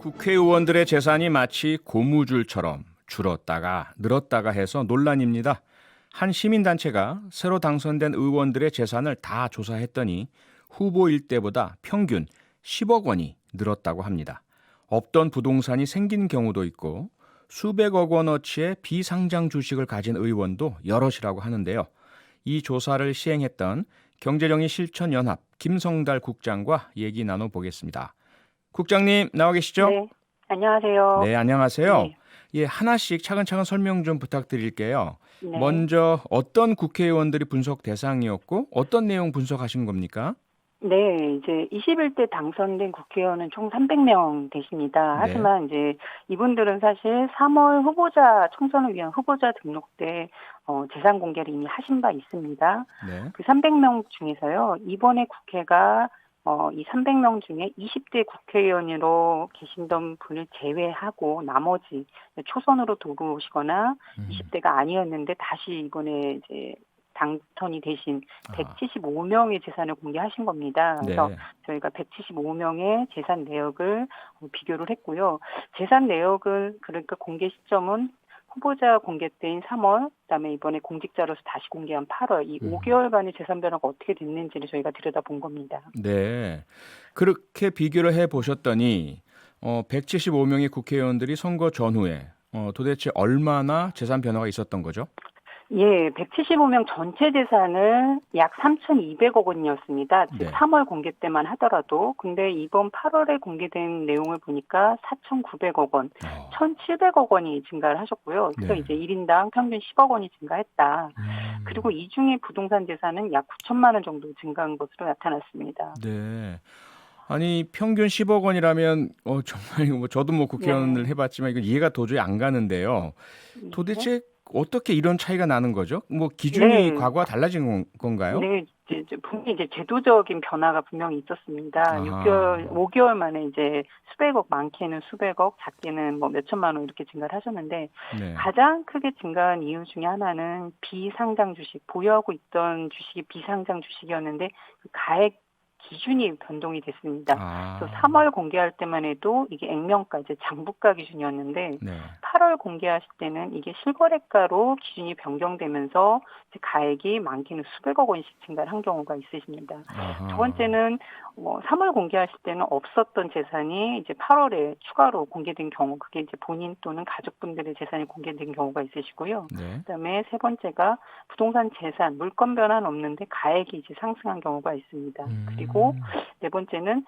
국회의원들의 재산이 마치 고무줄처럼 줄었다가 늘었다가 해서 논란입니다. 한 시민단체가 새로 당선된 의원들의 재산을 다 조사했더니 후보일 때보다 평균 10억 원이 늘었다고 합니다. 없던 부동산이 생긴 경우도 있고 수백억 원어치의 비상장 주식을 가진 의원도 여럿이라고 하는데요. 이 조사를 시행했던 경제정의 실천연합 김성달 국장과 얘기 나눠보겠습니다. 국장님 나와 계시죠? 네, 안녕하세요. 네, 안녕하세요. 네, 예, 하나씩 차근차근 설명 좀 부탁드릴게요. 네, 먼저 어떤 국회의원들이 분석 대상이었고 어떤 내용 분석하신 겁니까? 네, 이제 21대 당선된 국회의원은 총 300명 되십니다. 네, 하지만 이제 이분들은 사실 3월 후보자 총선을 위한 후보자 등록 때 재산 공개를 이미 하신 바 있습니다. 네. 그 300명 중에서요, 이번에 국회가 이 300명 중에 20대 국회의원으로 계신던 분을 제외하고 나머지 초선으로 들어오시거나 음, 20대가 아니었는데 다시 이번에 이제 당선이 되신 아, 175명의 재산을 공개하신 겁니다. 그래서 네. 저희가 175명의 재산 내역을 비교를 했고요. 재산 내역을 그러니까 공개 시점은 후보자 공개 때인 3월, 그다음에 이번에 공직자로서 다시 공개한 8월, 이 음, 5개월간의 재산 변화가 어떻게 됐는지를 저희가 들여다본 겁니다. 네. 그렇게 비교를 해 보셨더니 175명의 국회의원들이 선거 전후에 도대체 얼마나 재산 변화가 있었던 거죠? 예, 175명 전체 재산을 약 3,200억 원이었습니다. 즉 네. 3월 공개 때만 하더라도. 근데 이번 8월에 공개된 내용을 보니까 4,900억 원, 어, 1,700억 원이 증가를 하셨고요. 그래서 네. 이제 1인당 평균 10억 원이 증가했다. 그리고 음, 이 중에 부동산 재산은 약 9천만 원 정도 증가한 것으로 나타났습니다. 네. 아니 평균 10억 원이라면 정말 뭐 저도 뭐 국회의원을 네. 해봤지만 이거 이해가 도저히 안 가는데요. 네. 도대체 어떻게 이런 차이가 나는 거죠? 뭐 기준이 네. 과거와 달라진 건가요? 네, 분명히 이제 제도적인 변화가 분명히 있었습니다. 아하, 5개월 만에 이제 수백억, 많게는 수백억, 작게는 뭐 몇천만 원 이렇게 증가를 하셨는데, 네. 가장 크게 증가한 이유 중에 하나는 비상장 주식, 보유하고 있던 주식이 비상장 주식이었는데, 그 가액 기준이 변동이 됐습니다. 그래서 아, 3월 공개할 때만 해도 이게 액면가, 이제 장부가 기준이었는데, 네. 8월 공개하실 때는 이게 실거래가로 기준이 변경되면서 이제 가액이 많게는 수백억 원씩 증가를 한 경우가 있으십니다. 두 아하, 번째는 3월 공개하실 때는 없었던 재산이 이제 8월에 추가로 공개된 경우, 그게 이제 본인 또는 가족분들의 재산이 공개된 경우가 있으시고요. 네. 그다음에 세 번째가 부동산 재산, 물건 변화는 없는데 가액이 이제 상승한 경우가 있습니다. 그리고 음. 네 번째는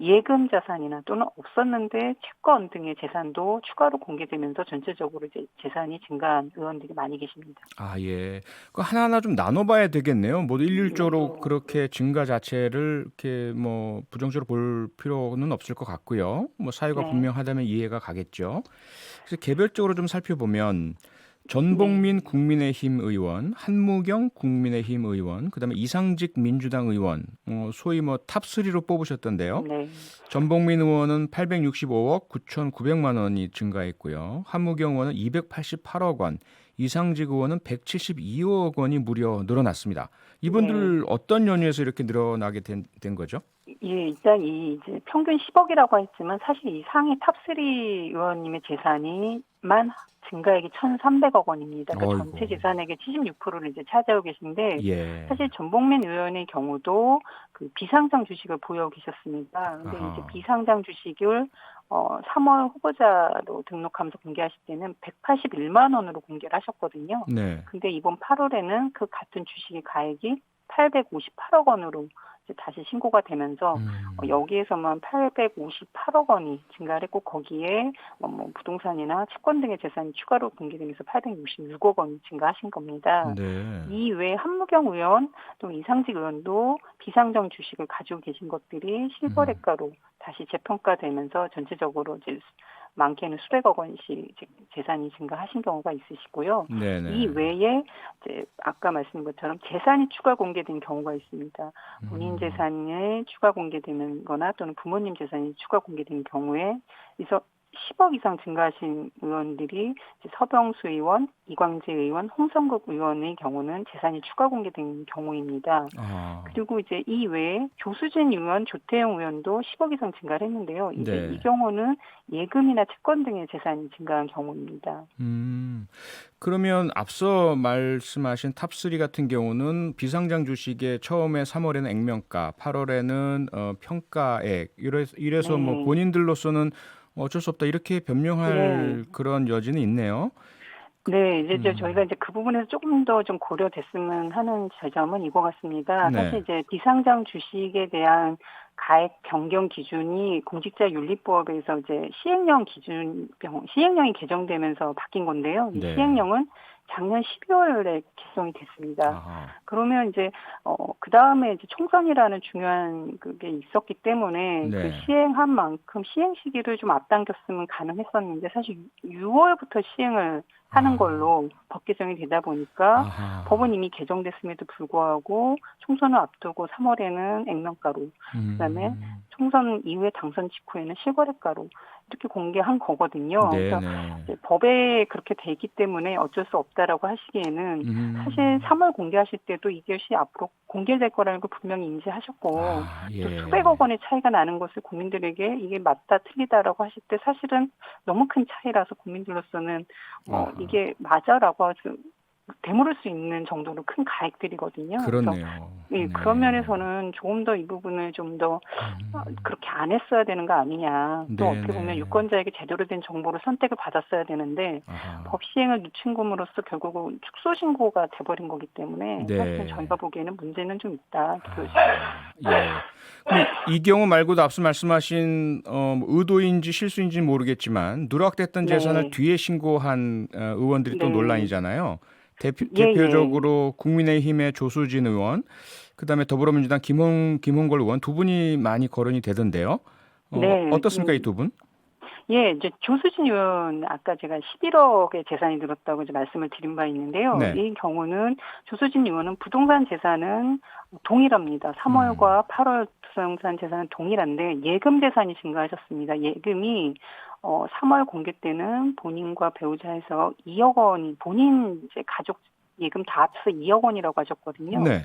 예금 자산이나 또는 없었는데 채권 등의 재산도 추가로 공개되면서 전체적으로 이제 재산이 증가한 의원들이 많이 계십니다. 아, 예. 그 하나하나 좀 나눠봐야 되겠네요. 모두 일률적으로 네. 그렇게 증가 자체를 이렇게 뭐 부정적으로 볼 필요는 없을 것 같고요. 뭐 사유가 네. 분명하다면 이해가 가겠죠. 그래서 개별적으로 좀 살펴보면 네. 전복민 국민의힘 의원, 한무경 국민의힘 의원, 그다음에 이상직 민주당 의원, 소위 뭐 탑3로 뽑으셨던데요. 네. 전복민 의원은 865억 9,900만 원이 증가했고요. 한무경 의원은 288억 원, 이상직 의원은 172억 원이 무려 늘어났습니다. 네. 이분들 어떤 연유에서 이렇게 늘어나게 된 거죠? 예, 일단 이 이제 평균 10억이라고 했지만 사실 이 상위 탑3 의원님의 재산이만 증가액이 1,300억 원입니다. 그러니까 전체 어이고, 재산액의 76%를 이제 차지하고 계신데 예, 사실 전복민 의원의 경우도 그 비상장 주식을 보유하고 계셨습니다. 근데 이제 아하, 비상장 주식을 3월 후보자로 등록하면서 공개하실 때는 181만 원으로 공개를 하셨거든요. 네, 근데 이번 8월에는 그 같은 주식의 가액이 858억 원으로 이제 다시 신고가 되면서 음, 여기에서만 858억 원이 증가를 했고 거기에 뭐 부동산이나 채권 등의 재산이 추가로 공개되면서 866억 원이 증가하신 겁니다. 네, 이 외에 한무경 의원 또 이상직 의원도 비상장 주식을 가지고 계신 것들이 음, 실거래가로 다시 재평가되면서 전체적으로 이제 많게는 수백억 원씩 이제 재산이 증가하신 경우가 있으시고요. 이 네네, 외에 이제 아까 말씀드린 것처럼 재산이 추가 공개된 경우가 있습니다. 본인 음, 재산이 추가 공개되는 거나 또는 부모님 재산이 추가 공개된 경우에 그래서 10억 이상 증가하신 의원들이 이제 서병수 의원, 이광재 의원, 홍성국 의원의 경우는 재산이 추가 공개된 경우입니다. 아, 그리고 이제 이 외에 조수진 의원, 조태용 의원도 10억 이상 증가를 했는데요. 이제 네. 이 경우는 예금이나 채권 등의 재산이 증가한 경우입니다. 음, 그러면 앞서 말씀하신 탑3 같은 경우는 비상장 주식의 처음에 3월에는 액면가, 8월에는 평가액, 이래서 뭐 네. 본인들로서는 어쩔 수 없다 이렇게 네. 변명할 그런 여지는 있네요. 네, 이제 저희가 음, 이제 그 부분에서 조금 더 좀 고려됐으면 하는 지점은 이거 같습니다. 사실 네, 이제 비상장 주식에 대한 가액 변경 기준이 공직자윤리법에서 이제 시행령이 개정되면서 바뀐 건데요. 이 네, 시행령은 작년 12월에 개정이 됐습니다. 아하, 그러면 이제 그 다음에 이제 총선이라는 중요한 그게 있었기 때문에 그 네, 시행한 만큼 시행 시기를 좀 앞당겼으면 가능했었는데 사실 6월부터 시행을 하는 아, 걸로 법 개정이 되다 보니까 법은 아하, 이미 개정됐음에도 불구하고 총선을 앞두고 3월에는 액면가로, 그다음에 음, 총선 이후에 당선 직후에는 실거래가로 이렇게 공개한 거거든요. 네, 그래서 네, 이제 법에 그렇게 돼 있기 때문에 어쩔 수 없다라고 하시기에는 사실 음, 3월 공개하실 때도 이것이 앞으로 공개될 거라는 걸 분명히 인지하셨고 아, 또 수백억 예, 원의 차이가 나는 것을 국민들에게 이게 맞다 틀리다라고 하실 때 사실은 너무 큰 차이라서 국민들로서는 아하, 이게 맞아라고 아주 되물을 수 있는 정도로 큰 가액들이거든요. 그래서 그렇네요. 예, 그런 네, 면에서는 조금 더 이 부분을 좀 더 음, 그렇게 안 했어야 되는 거 아니냐. 또 네, 어떻게 보면 네. 유권자에게 제대로 된 정보를 선택을 받았어야 되는데 아하. 법 시행을 늦춘 것으로써 결국은 축소 신고가 돼버린 거기 때문에 사실은 네. 저희가 보기에는 문제는 좀 있다. 이렇게 보여집니다. 아, 예. 그럼 이 경우 말고도 앞서 말씀하신 뭐 의도인지 실수인지 는 모르겠지만 누락됐던 재산을 네, 뒤에 신고한 의원들이 또 네, 논란이잖아요. 예, 예, 대표적으로 국민의힘의 조수진 의원, 그다음에 더불어민주당 김홍걸 의원 두 분이 많이 거론이 되던데요. 네. 어떻습니까, 이 두 분? 예, 이제 조수진 의원 아까 제가 11억의 재산이 늘었다고 이제 말씀을 드린 바 있는데요. 네. 이 경우는 조수진 의원은 부동산 재산은 동일합니다. 음. 3월과 8월 부동산 재산은 동일한데 예금 재산이 증가하셨습니다. 예금이 3월 공개 때는 본인과 배우자에서 2억 원이 본인 이제 가족 예금 다 합쳐서 2억 원이라고 하셨거든요. 네.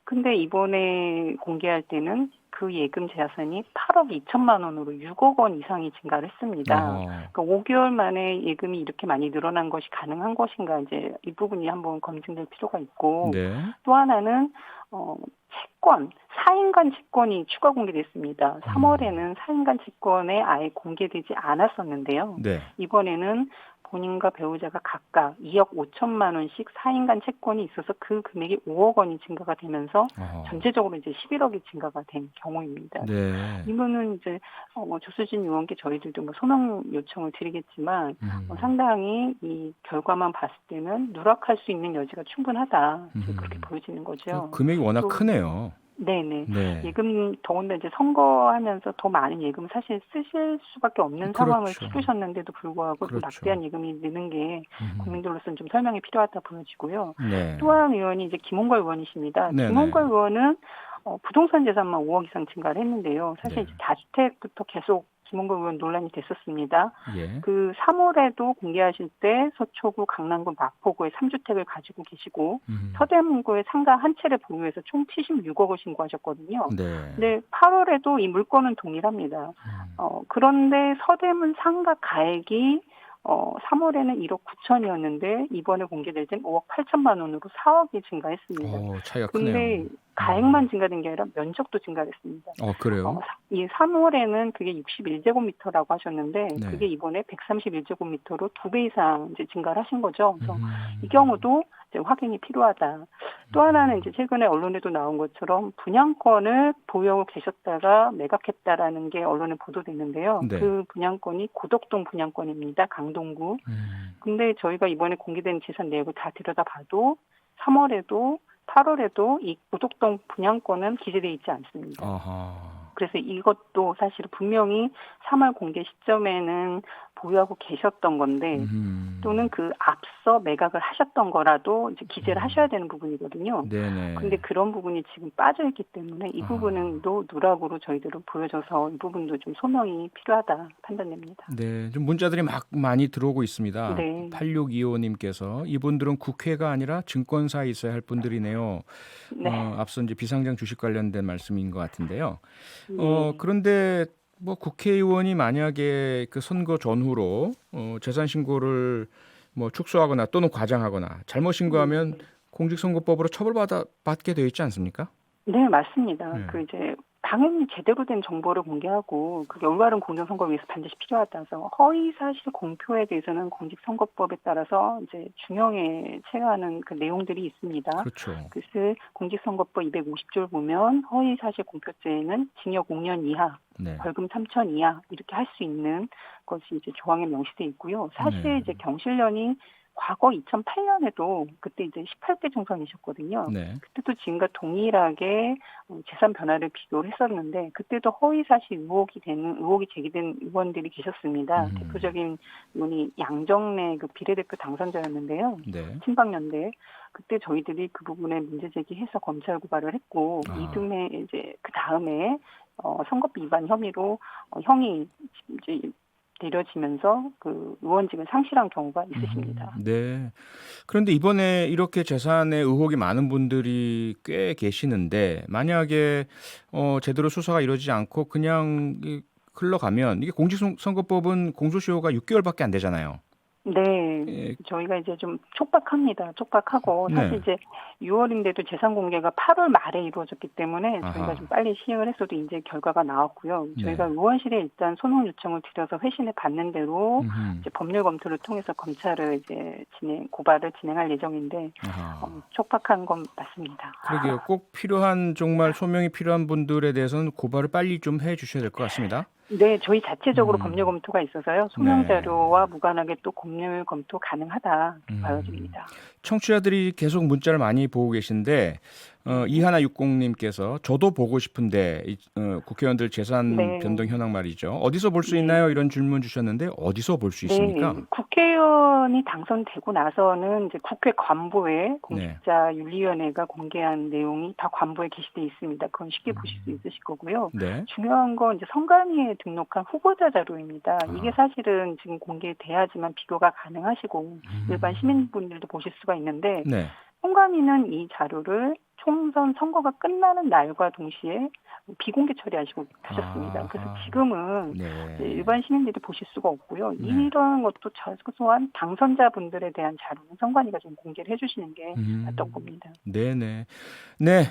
근데 이번에 공개할 때는 그 예금 자산이 8억 2천만 원으로 6억 원 이상이 증가를 했습니다. 어허. 그러니까 5개월 만에 예금이 이렇게 많이 늘어난 것이 가능한 것인가 이제 이 부분이 한번 검증될 필요가 있고 네. 또 하나는 채권, 4인간 채권이 추가 공개됐습니다. 음. 3월에는 4인간 채권에 아예 공개되지 않았었는데요. 네. 이번에는 본인과 배우자가 각각 2억 5천만 원씩 4인간 채권이 있어서 그 금액이 5억 원이 증가가 되면서 어허. 전체적으로 이제 11억이 증가가 된 경우입니다. 그래서 네. 이거는 이제 조수진 의원께 저희들도 뭐 소명 요청을 드리겠지만 음. 상당히 이 결과만 봤을 때는 누락할 수 있는 여지가 충분하다. 이제 그렇게 음. 보여지는 그 거죠. 금액이 워낙 또 크네요. 네네. 네. 예금 더군다나 이제 선거하면서 더 많은 예금 사실 쓰실 수밖에 없는 상황을 그렇죠. 치르셨는데도 불구하고 또 그렇죠. 막대한 예금이 느는 게 음. 국민들로서는 좀 설명이 필요하다 보여지고요. 네. 또 한 의원이 이제 김홍걸 의원이십니다. 네네. 김홍걸 의원은 부동산 재산만 5억 이상 증가를 했는데요. 사실 네. 이제 다주택부터 계속 김홍걸 의원 논란이 됐었습니다. 예. 그 3월에도 공개하실 때 서초구, 강남구, 마포구에 3주택을 가지고 계시고 음. 서대문구에 상가 한 채를 보유해서 총 76억을 신고하셨거든요. 네. 근데 8월에도 이 물건은 동일합니다. 음. 그런데 서대문 상가 가액이 3월에는 1억 9천이었는데 이번에 공개될 땐 5억 8천만 원으로 4억이 증가했습니다. 차이가 크네요. 근데 음. 가액만 증가된 게 아니라 면적도 증가했습니다. 그래요? 이 3월에는 그게 61제곱미터라고 하셨는데 네. 그게 이번에 131제곱미터로 2배 이상 이제 증가를 하신 거죠. 그래서 이 음. 경우도 이제 확인이 필요하다. 또 하나는 이제 최근에 언론에도 나온 것처럼 분양권을 보유하고 계셨다가 매각했다라는 게 언론에 보도됐는데요. 네. 그 분양권이 고덕동 분양권입니다. 강동구. 음. 근데 저희가 이번에 공개된 재산 내역을 다 들여다봐도 3월에도 8월에도 이 고덕동 분양권은 기재되어 있지 않습니다. 아하. 그래서 이것도 사실 분명히 3월 공개 시점에는 보유하고 계셨던 건데 또는 그 앞서 매각을 하셨던 거라도 이제 기재를 하셔야 되는 부분이거든요. 네네. 근데 그런 부분이 지금 빠져 있기 때문에 이 아. 부분은 또 누락으로 저희들은 보여져서 이 부분도 좀 소명이 필요하다 판단됩니다. 네, 좀 문자들이 막 많이 들어오고 있습니다. 네. 8625님께서 이분들은 국회가 아니라 증권사에 있어야 할 분들이네요. 네. 앞서 이제 비상장 주식 관련된 말씀인 것 같은데요. 네. 그런데 뭐 국회의원이 만약에 그 선거 전후로 재산 신고를 뭐 축소하거나 또는 과장하거나 잘못 신고하면 공직선거법으로 처벌받게 되어 있지 않습니까? 네, 맞습니다. 네. 그 이제 당연히 제대로 된 정보를 공개하고 그게 올바른 공정선거를 위해서 반드시 필요하다서 허위 사실 공표에 대해서는 공직선거법에 따라서 이제 중형에 처하는 그 내용들이 있습니다. 그렇죠. 그래서 공직선거법 250조를 보면 허위 사실 공표죄에는 징역 5년 이하, 네. 벌금 3천 이하 이렇게 할 수 있는 것이 이제 조항에 명시돼 있고요. 사실 네. 이제 경실련이 과거 2008년에도 그때 이제 18대 총선이셨거든요. 네. 그때도 지금과 동일하게 재산 변화를 비교를 했었는데 그때도 허위 사실 의혹이 제기된 의원들이 계셨습니다. 대표적인 의원이 양정래 그 비례대표 당선자였는데요. 네. 친박연대. 그때 저희들이 그 부분에 문제 제기해서 검찰 고발을 했고 이듬해 이제 그 다음에 선거법 위반 혐의로 형이 이제 내려지면서 그 의원직을 상실한 경우가 있으십니다. 네. 그런데 이번에 이렇게 재산에 의혹이 많은 분들이 꽤 계시는데 만약에 제대로 수사가 이루어지지 않고 그냥 흘러가면 이게 공직선거법은 공소시효가 6개월밖에 안 되잖아요. 네, 예. 저희가 이제 좀 촉박합니다. 촉박하고 네. 사실 이제 6월인데도 재산 공개가 8월 말에 이루어졌기 때문에 아하. 저희가 좀 빨리 시행을 했어도 이제 결과가 나왔고요. 저희가 네. 의원실에 일단 소명 요청을 드려서 회신을 받는 대로 음흠. 이제 법률 검토를 통해서 검찰을 이제 고발을 진행할 예정인데 아하. 촉박한 건 맞습니다. 그러게요. 꼭 필요한 정말 소명이 필요한 분들에 대해서는 고발을 빨리 좀 해주셔야 될 것 같습니다. 네, 저희 자체적으로 법률 검토가 있어서요. 소명 네. 자료와 무관하게 또 법률 검토 가능하다 이렇게 봐집니다. 청취자들이 계속 문자를 많이 보고 계신데 2160님께서 저도 보고 싶은데 국회의원들 재산 네. 변동 현황 말이죠. 어디서 볼 수 있나요? 이런 질문 주셨는데 어디서 볼 수 있습니까? 네, 국회의원이 당선되고 나서는 이제 국회 관보에 공직자윤리위원회가 공개한 내용이 다 관보에 게시돼 있습니다. 그건 쉽게 보실 수 있으실 거고요. 네. 중요한 건 이제 선관위에 등록한 후보자 자료입니다. 이게 사실은 지금 공개돼야지만 비교가 가능하시고 일반 시민분들도 보실 수가 있는데 네. 선관위는 이 자료를 총선 선거가 끝나는 날과 동시에 비공개 처리하시고 하셨습니다. 그래서 지금은 네. 일반 시민들이 보실 수가 없고요. 이런 것도 최소한 당선자분들에 대한 자료는 선관위가 좀 공개를 해주시는 게 맞다고 봅니다. 네네. 네.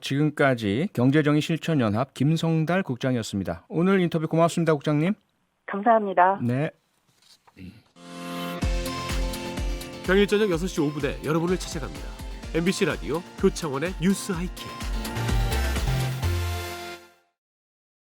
지금까지 경제정의실천연합 김성달 국장이었습니다. 오늘 인터뷰 고맙습니다, 국장님. 감사합니다. 네. 평일 저녁 6시 5분에 여러분을 찾아갑니다. MBC 라디오 표창원의 뉴스 하이킥.